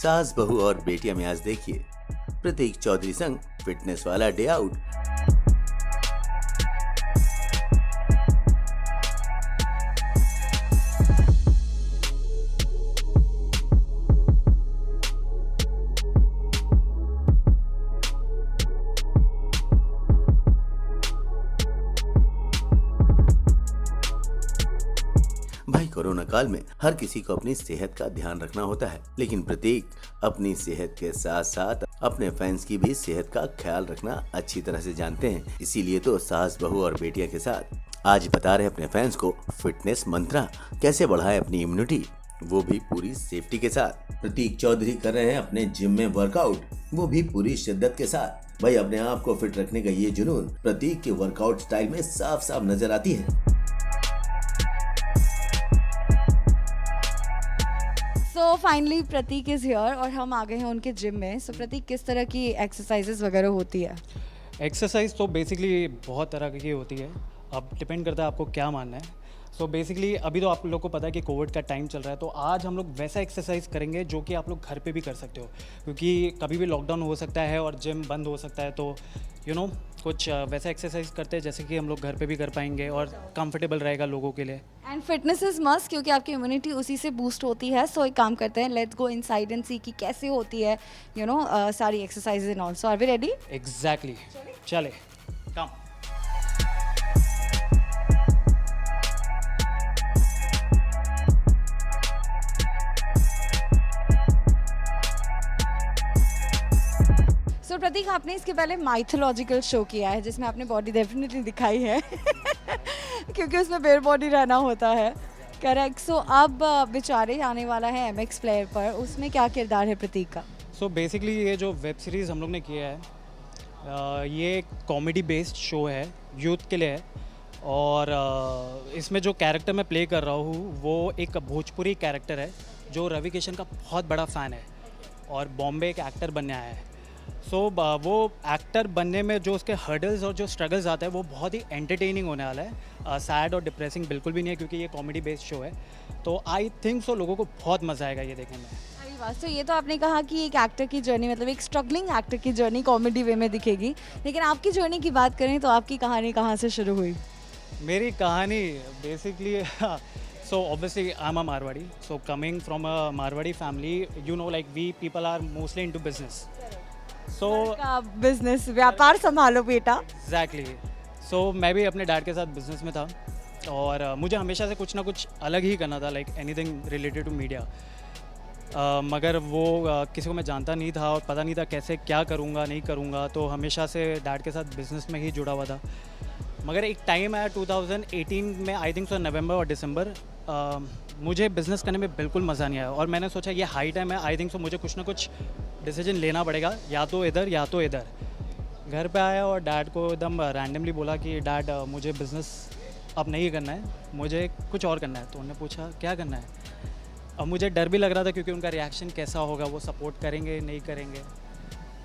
सास बहू और बेटियां में आज देखिए प्रतीक चौधरी संग फिटनेस वाला डे आउट। भाई कोरोना काल में हर किसी को अपनी सेहत का ध्यान रखना होता है, लेकिन प्रतीक अपनी सेहत के साथ साथ अपने फैंस की भी सेहत का ख्याल रखना अच्छी तरह से जानते हैं। इसीलिए तो सास बहू और बेटिया के साथ आज बता रहे अपने फैंस को फिटनेस मंत्रा कैसे बढ़ाए अपनी इम्यूनिटी, वो भी पूरी सेफ्टी के साथ। प्रतीक चौधरी कर रहे हैं अपने जिम में वर्कआउट, वो भी पूरी शिद्दत के साथ। भाई अपने आप को फिट रखने का ये जुनून प्रतीक के वर्कआउट स्टाइल में साफ साफ नजर आती है। So finally Prateek is here और हम आ गए हैं उनके जिम में। सो प्रतीक, किस तरह की एक्सरसाइजेस वगैरह होती है? एक्सरसाइज तो बेसिकली बहुत तरह की होती है, अब डिपेंड करता है आपको क्या मानना है। सो बेसिकली अभी तो आप लोग को पता है कि कोविड का टाइम चल रहा है, तो आज हम लोग वैसा एक्सरसाइज करेंगे जो कि आप लोग घर पे भी कर सकते हो, क्योंकि कभी भी लॉकडाउन हो सकता है और जिम बंद हो सकता है। तो कुछ वैसा एक्सरसाइज करते हैं जैसे कि हम लोग घर पे भी कर पाएंगे और कंफर्टेबल रहेगा लोगों के लिए। एंड फिटनेस इज मस्ट, क्योंकि आपकी इम्यूनिटी उसी से बूस्ट होती है। सो एक काम करते हैं, let's go inside and see कि कैसे होती है सारी exercises and also. Are we ready? Exactly, चले कम। सो प्रतीक, आपने इसके पहले माइथोलॉजिकल शो किया है जिसमें आपने बॉडी डेफिनेटली दिखाई है क्योंकि उसमें बेयर बॉडी रहना होता है, करेक्ट। सो अब बेचारे आने वाला है MX प्लेयर पर, उसमें क्या किरदार है प्रतीक का? सो बेसिकली ये जो वेब सीरीज़ हम लोग ने किया है ये कॉमेडी बेस्ड शो है, यूथ के लिए है। और इसमें जो कैरेक्टर मैं प्ले कर रहा हूँ वो एक भोजपुरी कैरेक्टर है जो रवि किशन का बहुत बड़ा फ़ैन है और बॉम्बे एक एक्टर बनने आया है। सो वो एक्टर बनने में जो उसके हर्डल्स और जो स्ट्रगल्स आते हैं वो बहुत ही एंटरटेनिंग होने वाला है। सैड और डिप्रेसिंग बिल्कुल भी नहीं है, क्योंकि ये कॉमेडी बेस्ड शो है। तो आई थिंक सो लोगों को बहुत मज़ा आएगा ये देखने में। अरे वाह! तो ये तो आपने कहा कि एक एक्टर की जर्नी, मतलब एक स्ट्रगलिंग एक्टर की जर्नी कॉमेडी वे में दिखेगी, लेकिन आपकी जर्नी की बात करें तो आपकी कहानी कहाँ से शुरू हुई? मेरी कहानी basically so obviously I'm a Marwadi, so coming from a Marwadi family, like we people are mostly into business. So business, व्यापार संभालो बेटा। एग्जैक्टली। सो मैं भी अपने डैड के साथ बिजनेस में था और मुझे हमेशा से कुछ ना कुछ अलग ही करना था, like anything related to media. मगर वो किसी को मैं जानता नहीं था और पता नहीं था कैसे क्या करूँगा नहीं करूँगा, तो हमेशा से डैड के साथ बिजनेस में ही जुड़ा हुआ था। मगर एक टाइम आया 2018 में, आई थिंक सो नवंबर और दिसंबर, मुझे बिज़नेस करने में बिल्कुल मज़ा नहीं आया और मैंने सोचा ये हाई टाइम है, आई थिंक सो मुझे कुछ ना कुछ डिसीजन लेना पड़ेगा, या तो इधर या तो इधर। घर पे आया और डैड को एकदम रैंडमली बोला कि डैड मुझे बिज़नेस अब नहीं करना है, मुझे कुछ और करना है। तो उन्होंने पूछा क्या करना है। अब मुझे डर भी लग रहा था क्योंकि उनका रिएक्शन कैसा होगा, वो सपोर्ट करेंगे नहीं करेंगे।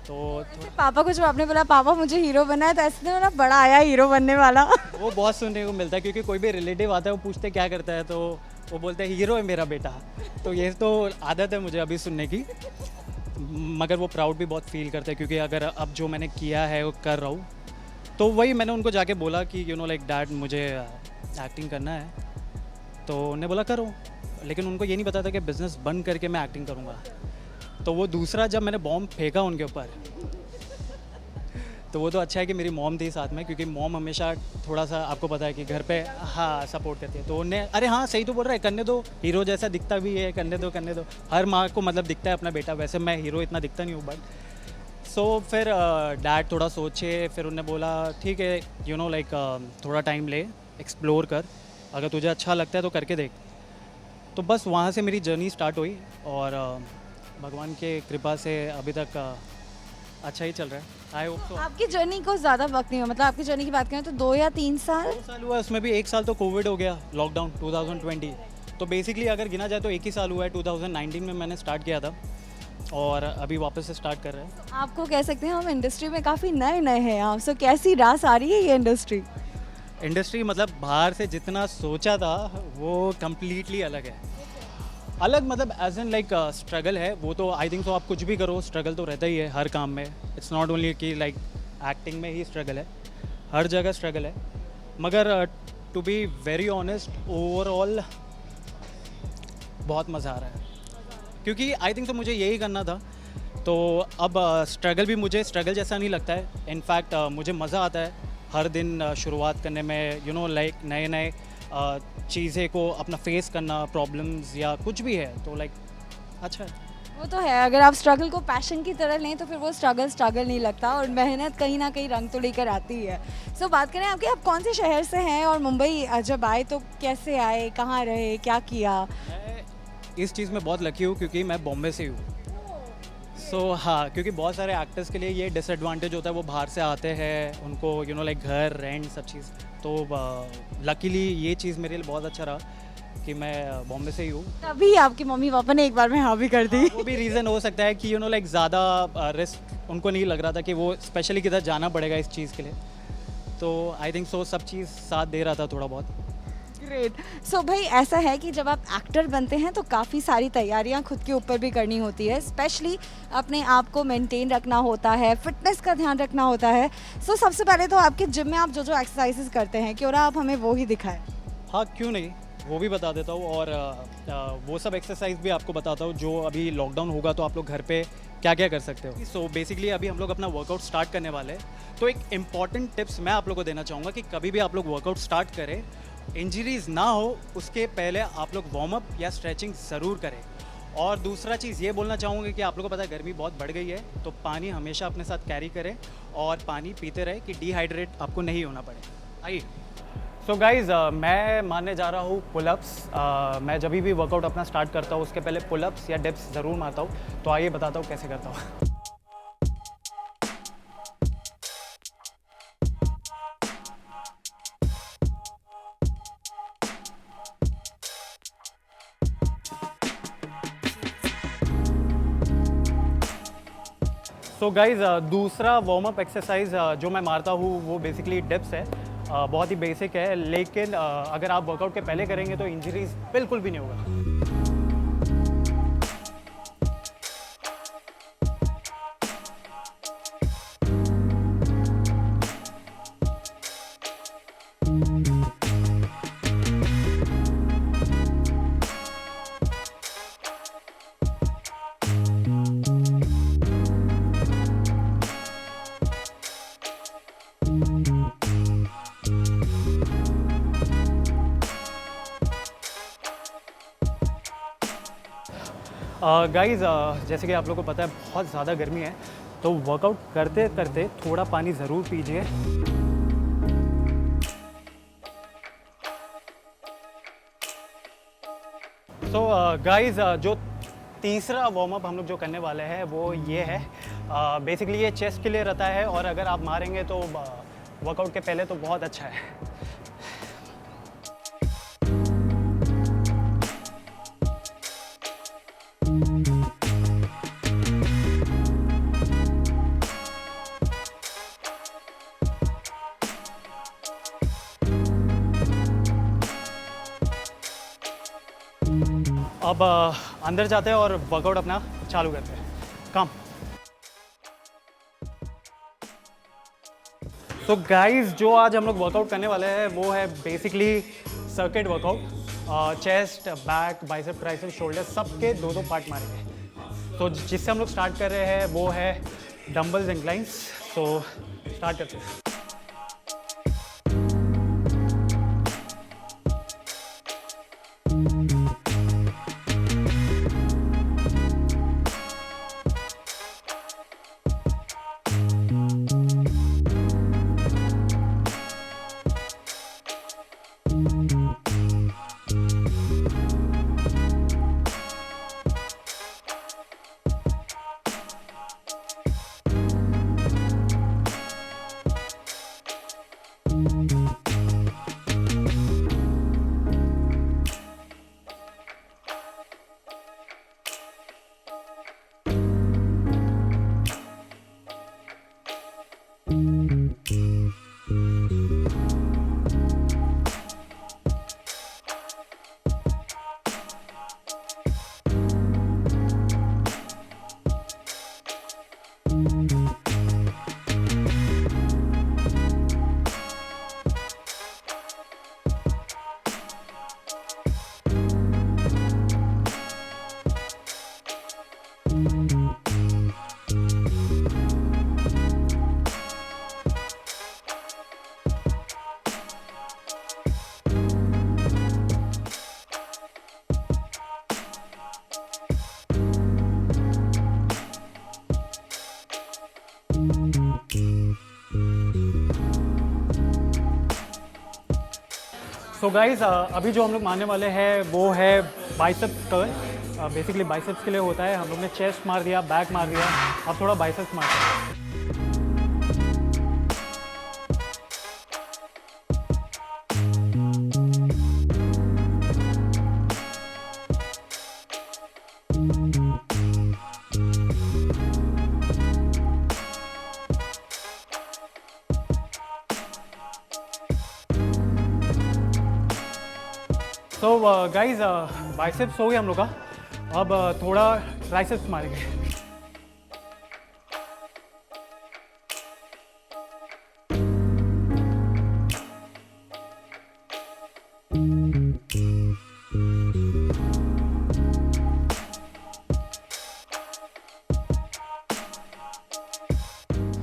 तो पापा को जब आपने बोला पापा मुझे हीरो बनना है, तो ऐसे नहीं बोला बड़ा आया हीरो बनने वाला? वो बहुत सुनने को मिलता है, क्योंकि कोई भी रिलेटिव आता है वो पूछते क्या करता है, तो वो बोलते हैं हीरो है मेरा बेटा। तो ये तो आदत है मुझे अभी सुनने की, मगर वो प्राउड भी बहुत फील करते हैं, क्योंकि अगर अब जो मैंने किया है वो कर रहा हूँ। तो वही मैंने उनको जाके बोला कि लाइक डैड मुझे एक्टिंग करना है। तो उन्होंने बोला करो, लेकिन उनको ये नहीं पता था कि बिज़नेस बंद करके मैं एक्टिंग करूँगा। तो वो दूसरा जब मैंने बॉम्ब फेंका उनके ऊपर, तो वो तो अच्छा है कि मेरी मॉम थी साथ में, क्योंकि मॉम हमेशा थोड़ा सा आपको पता है कि घर पे हाँ सपोर्ट करती है। तो उन्हें अरे हाँ सही तो बोल रहा है, करने दो, हीरो जैसा दिखता भी है, करने दो। हर माँ को मतलब दिखता है अपना बेटा, वैसे मैं हीरो इतना दिखता नहीं हूँ। बट सो फिर डैड थोड़ा सोचे, फिर उन्होंने बोला ठीक है लाइक थोड़ा टाइम ले, एक्सप्लोर कर, अगर तुझे अच्छा लगता है तो करके देख। तो बस वहाँ से मेरी जर्नी स्टार्ट हुई और भगवान के कृपा से अभी तक अच्छा ही चल रहा है। I hope so. आपकी जर्नी को ज़्यादा वक्त नहीं हुआ, मतलब आपकी जर्नी की बात करें तो 2 या 3 साल? 2 साल हुआ, उसमें भी 1 साल तो कोविड हो गया, लॉकडाउन 2020। तो बेसिकली अगर गिना जाए तो 1 ही साल हुआ है। 2019 में मैंने स्टार्ट किया था और अभी वापस से स्टार्ट कर रहे हैं। आपको कह सकते हैं हम इंडस्ट्री में काफ़ी नए हैं आप, सो कैसी रास आ रही है ये इंडस्ट्री? मतलब बाहर से जितना सोचा था वो कम्प्लीटली अलग है। अलग मतलब एज एन लाइक स्ट्रगल है वो तो आई थिंक। तो आप कुछ भी करो स्ट्रगल तो रहता ही है हर काम में। इट्स नॉट ओनली कि लाइक एक्टिंग में ही स्ट्रगल है, हर जगह स्ट्रगल है। मगर to be very honest overall बहुत मज़ा आ रहा है, क्योंकि आई थिंक तो मुझे यही करना था। तो अब स्ट्रगल भी मुझे स्ट्रगल जैसा नहीं लगता है। इनफैक्ट मुझे मज़ा आता है हर दिन शुरुआत करने में, यू नो लाइक नए नए चीज़ें को अपना फेस करना, प्रॉब्लम्स या कुछ भी है तो लाइक अच्छा है। वो तो है, अगर आप स्ट्रगल को पैशन की तरह लें तो फिर वो स्ट्रगल नहीं लगता और मेहनत कहीं ना कहीं रंग तो लेकर आती ही है। सो बात करें आपके, आप कौन से शहर से हैं और मुंबई जब आए तो कैसे आए, कहाँ रहे, क्या किया? मैं इस चीज़ में बहुत लकी हूँ क्योंकि मैं बॉम्बे से हूँ। हाँ, क्योंकि बहुत सारे एक्टर्स के लिए ये डिसएडवांटेज होता है, वो बाहर से आते हैं, उनको यू नो लाइक घर रेंट सब चीज़। तो लकीली ये चीज़ मेरे लिए बहुत अच्छा रहा कि मैं बॉम्बे से ही हूँ। तभी आपके मम्मी पापा ने एक बार में हाँ भी कर दी। वो भी रीज़न हो सकता है कि यू नो लाइक ज़्यादा रिस्क उनको नहीं लग रहा था कि वो स्पेशली किधर जाना पड़ेगा इस चीज़ के लिए। तो आई थिंक सो सब चीज़ साथ दे रहा था थोड़ा बहुत। ग्रेट। सो भाई ऐसा है कि जब आप एक्टर बनते हैं तो काफ़ी सारी तैयारियां खुद के ऊपर भी करनी होती है, स्पेशली अपने आप को मेंटेन रखना होता है, फिटनेस का ध्यान रखना होता है। सो सबसे पहले तो आपके जिम में आप जो जो एक्सरसाइजेस करते हैं क्यों ना आप हमें वो ही दिखाएं। हाँ क्यों नहीं, वो भी बता देता हूँ। और वो सब एक्सरसाइज भी आपको बताता हूँ जो अभी लॉकडाउन होगा तो आप लोग घर पे क्या क्या कर सकते हो। सो बेसिकली अभी हम लोग अपना वर्कआउट स्टार्ट करने वाले हैं। तो एक इम्पॉर्टेंट टिप्स मैं आप लोग को देना चाहूँगा कि कभी भी आप लोग वर्कआउट स्टार्ट करें, इंजरीज ना हो उसके पहले आप लोग वार्म अप या स्ट्रेचिंग ज़रूर करें। और दूसरा चीज़ ये बोलना चाहूँगा कि आप लोगों को पता है गर्मी बहुत बढ़ गई है, तो पानी हमेशा अपने साथ कैरी करें और पानी पीते रहे कि डिहाइड्रेट आपको नहीं होना पड़े। आइए सो गाइज़ मैं मारने जा रहा हूँ पुलअप्स। मैं जब भी वर्कआउट अपना स्टार्ट करता हूँ उसके पहले पुलअप्स या डिप्स ज़रूर मारता हूँ। तो आइए बताता हूँ कैसे करता हूँ। सो गाइज़ दूसरा वार्म अप एक्सरसाइज जो मैं मारता हूँ वो बेसिकली डिप्स है। बहुत ही बेसिक है, लेकिन अगर आप वर्कआउट के पहले करेंगे तो इंजरीज बिल्कुल भी नहीं होगा। गाइज़ जैसे कि आप लोगों को पता है बहुत ज़्यादा गर्मी है, तो वर्कआउट करते करते थोड़ा पानी ज़रूर पीजिए। सो गाइज़ जो तीसरा वार्म अप हम लोग जो करने वाले हैं वो ये है। बेसिकली ये चेस्ट के लिए रहता है और अगर आप मारेंगे तो वर्कआउट के पहले तो बहुत अच्छा है। अब अंदर जाते हैं और वर्कआउट अपना चालू करते हैं। कम। तो गाइस जो आज हम लोग वर्कआउट करने वाले हैं वो है basically circuit workout. Chest, back, bicep, tricep, shoulder सबके दो दो पार्ट मारेंगे। तो जिससे हम लोग स्टार्ट कर रहे हैं वो है डंबल्स इंक्लाइंस। तो स्टार्ट करते हैं। सो गाइस अभी जो हम लोग मारने वाले हैं वो है बाइसेप्स कर्ल। बेसिकली बाइसेप्स के लिए होता है। हम लोग ने चेस्ट मार दिया, बैक मार दिया, अब थोड़ा बाइसेप्स मारते हैं। सो गाइज बाइसेप्स हो गया हम लोग का। अब थोड़ा ट्राइसेप्स मारेंगे।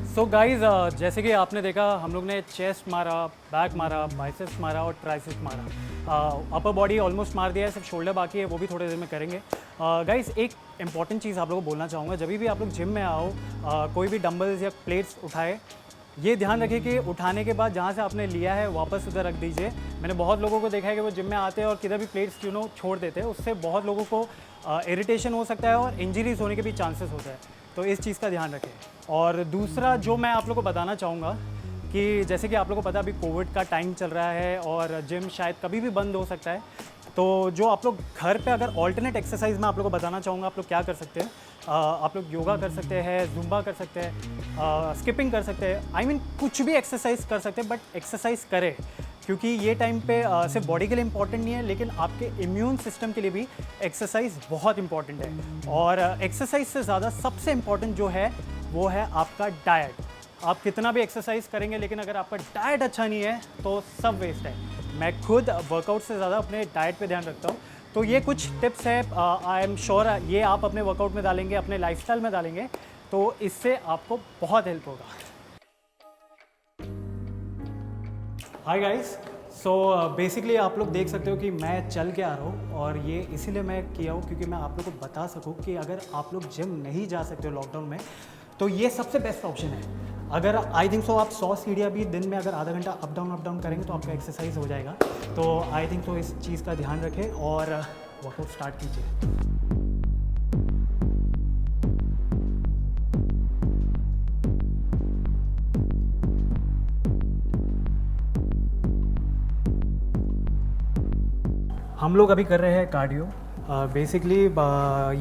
सो गाइज जैसे कि आपने देखा हम लोग ने चेस्ट मारा, बैक मारा, बाइसेप्स मारा और ट्राइसेप्स मारा। अपर बॉडी ऑलमोस्ट मार दिया है, सिर्फ शोल्डर बाकी है, वो भी थोड़ी देर में करेंगे। गाइज एक इंपॉर्टेंट चीज़ आप लोगों को बोलना चाहूँगा, जब भी आप लोग जिम में आओ कोई भी डंबल्स या प्लेट्स उठाए, ये ध्यान रखिए कि उठाने के बाद जहाँ से आपने लिया है वापस उधर रख दीजिए। मैंने बहुत लोगों को देखा है कि वो जिम में आते हैं और किधर भी प्लेट्स छोड़ देते हैं, उससे बहुत लोगों को इरिटेशन हो सकता है और इंजरीज होने के भी चांसेस होते हैं। तो इस चीज़ का ध्यान रखें। और दूसरा जो मैं आप लोगों को बताना चाहूँगा कि जैसे कि आप लोगों को पता है अभी कोविड का टाइम चल रहा है और जिम शायद कभी भी बंद हो सकता है। तो जो आप लोग घर पे अगर ऑल्टरनेट एक्सरसाइज मैं आप लोगों को बताना चाहूँगा, आप लोग क्या कर सकते हैं। आप लोग योगा कर सकते हैं, जुम्बा कर सकते हैं, स्किपिंग कर सकते हैं, I mean, कुछ भी एक्सरसाइज कर सकते हैं, बट एक्सरसाइज करें। क्योंकि ये टाइम पे सिर्फ बॉडी के लिए इम्पॉर्टेंट नहीं है, लेकिन आपके इम्यून सिस्टम के लिए भी एक्सरसाइज बहुत इंपॉर्टेंट है। और एक्सरसाइज से ज़्यादा सबसे इम्पॉर्टेंट जो है वो है आपका डाइट। आप कितना भी एक्सरसाइज करेंगे, लेकिन अगर आपका डाइट अच्छा नहीं है तो सब वेस्ट है। मैं खुद वर्कआउट से ज़्यादा अपने डाइट पे ध्यान रखता हूँ। तो ये कुछ टिप्स है, आई एम श्योर ये आप अपने वर्कआउट में डालेंगे, अपने लाइफस्टाइल में डालेंगे, तो इससे आपको बहुत हेल्प होगा। हाय गाइस, सो बेसिकली आप लोग देख सकते हो कि मैं चल के आ रहा हूँ, और ये इसीलिए मैं किया हूँ क्योंकि मैं आप लोग को बता सकूँ कि अगर आप लोग जिम नहीं जा सकते हो लॉकडाउन में, तो ये सबसे बेस्ट ऑप्शन है। अगर आई थिंक सो आप 100 सीढ़ियाँ भी दिन में अगर आधा घंटा अप डाउन करेंगे तो आपका एक्सरसाइज हो जाएगा। तो आई थिंक सो इस चीज़ का ध्यान रखें और वर्कआउट स्टार्ट कीजिए। हम लोग अभी कर रहे हैं कार्डियो। बेसिकली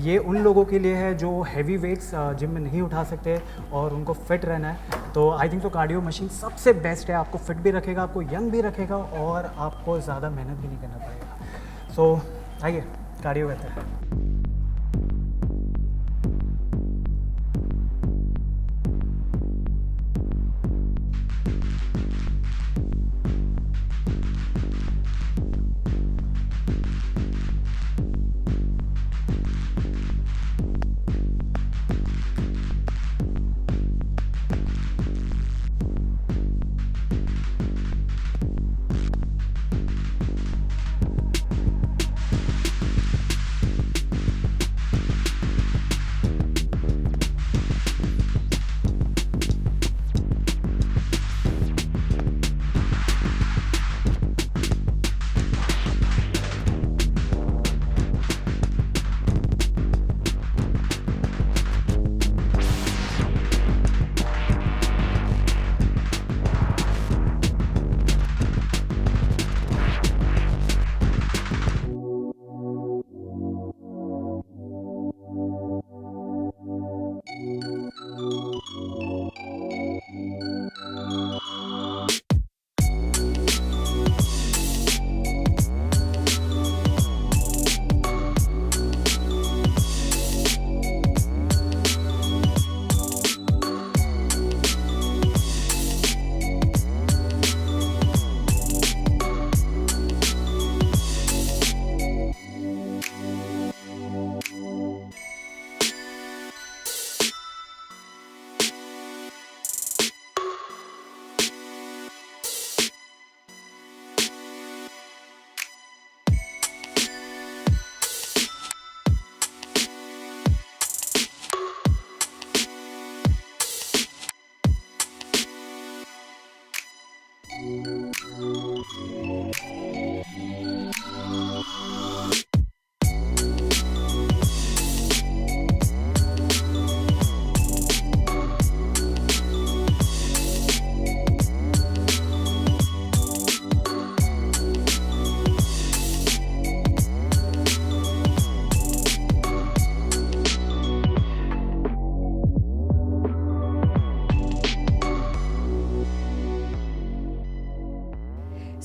ये उन लोगों के लिए है जो हैवी वेट्स जिम में नहीं उठा सकते और उनको फिट रहना है। तो आई थिंक तो कार्डियो मशीन सबसे बेस्ट है। आपको फिट भी रखेगा, आपको यंग भी रखेगा और आपको ज़्यादा मेहनत भी नहीं करना पड़ेगा। सो आइए कार्डियो करते हैं।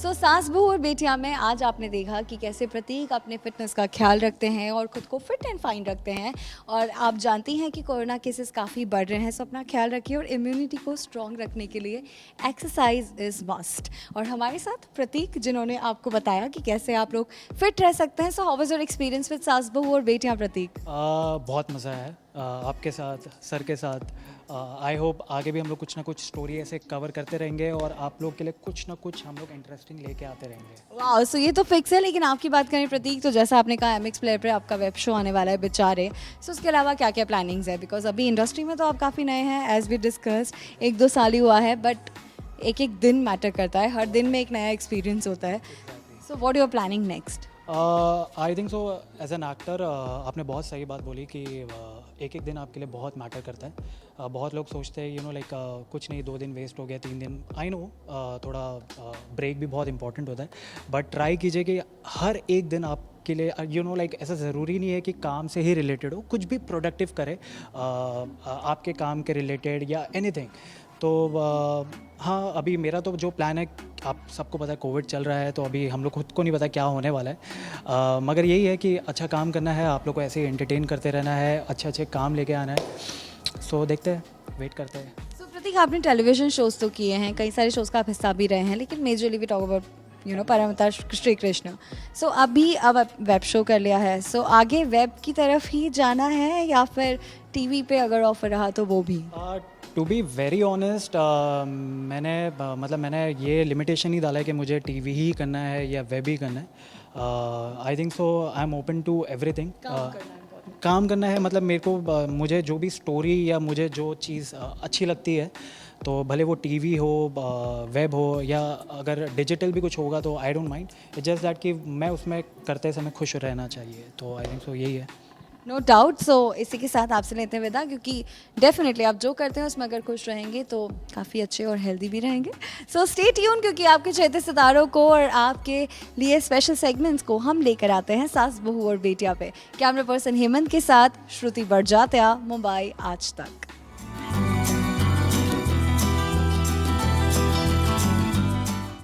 सो सास बहू और बेटियां में आज आपने देखा कि कैसे प्रतीक अपने फिटनेस का ख्याल रखते हैं और खुद को फिट एंड फाइन रखते हैं। और आप जानती हैं कि कोरोना केसेस काफ़ी बढ़ रहे हैं, सो अपना ख्याल रखिए और इम्यूनिटी को स्ट्रॉन्ग रखने के लिए एक्सरसाइज इज़ मस्ट। और हमारे साथ प्रतीक, जिन्होंने आपको बताया कि कैसे आप लोग फिट रह सकते हैं। So how was your experience with सास बहू और बेटियां प्रतीक? बहुत मज़ा आया आपके साथ, सर के साथ। आई होप आगे भी हम लोग कुछ ना कुछ स्टोरी ऐसे कवर करते रहेंगे और आप लोग के लिए कुछ ना कुछ हम लोग इंटरेस्टिंग लेके आते रहेंगे। वाह, सो ये तो फिक्स है। लेकिन आपकी बात करें प्रतीक, तो जैसा आपने कहा एमएक्स प्लेयर पे आपका वेब शो आने वाला है बेचारे, सो उसके अलावा क्या क्या प्लानिंग्स है? बिकॉज अभी इंडस्ट्री में तो आप काफ़ी नए हैं, एज वी डिस्कस 1-2 साल ही हुआ है, बट एक एक दिन मैटर करता है, हर दिन में एक नया एक्सपीरियंस होता है। So what you are planning next? I think so as an actor आपने बहुत सही बात बोली कि एक एक दिन आपके लिए बहुत मैटर करता है। बहुत लोग सोचते हैं यू नो लाइक कुछ नहीं, 2 दिन वेस्ट हो गया, 3 दिन। आई नो थोड़ा ब्रेक भी बहुत इंपॉर्टेंट होता है, बट ट्राई कीजिए कि हर एक दिन आपके लिए यू नो लाइक ऐसा ज़रूरी नहीं है कि काम से ही रिलेटेड हो, कुछ भी प्रोडक्टिव करे आपके काम के रिलेटेड या एनीथिंग। तो हाँ, अभी मेरा तो जो प्लान है, आप सबको पता है कोविड चल रहा है, तो अभी हम लोग खुद को नहीं पता क्या होने वाला है, मगर यही है कि अच्छा काम करना है, आप लोग को ऐसे ही एंटरटेन करते रहना है, अच्छे अच्छे काम लेके आना है। सो देखते हैं, वेट करते हैं। सो प्रतीक, आपने टेलीविजन शोज तो किए हैं, कई सारे शोज़ का आप हिस्सा भी रहे हैं, लेकिन majorly we talk about you know परमता श्री कृष्ण। सो अभी अब वेब शो कर लिया है, सो आगे वेब की तरफ ही जाना है या फिर टीवी पे अगर ऑफर रहा तो वो भी? टू बी वेरी ऑनेस्ट, मैंने ये लिमिटेशन ही डाला है कि मुझे टीवी ही करना है या वेब ही करना है। I think so I am open to everything. काम करना है मतलब मेरे को मुझे जो भी स्टोरी या मुझे जो चीज़ अच्छी लगती है, तो भले वो टीवी हो, वेब हो, या अगर डिजिटल भी कुछ होगा तो I don't mind. It's just that कि मैं उसमें करते समय खुश रहना चाहिए, तो आई थिंक सो यही है। No doubt. सो इसी के साथ आपसे लेते हैं विदा, क्योंकि डेफिनेटली आप जो करते हैं उसमें अगर खुश रहेंगे तो काफ़ी अच्छे और हेल्दी भी रहेंगे। सो स्टे ट्यून, क्योंकि आपके चहेते सितारों को और आपके लिए स्पेशल सेगमेंट्स को हम लेकर आते हैं सास बहू और बेटियां पे। कैमरा पर्सन हेमंत के साथ श्रुति बड़जात्या, मुंबई आज तक।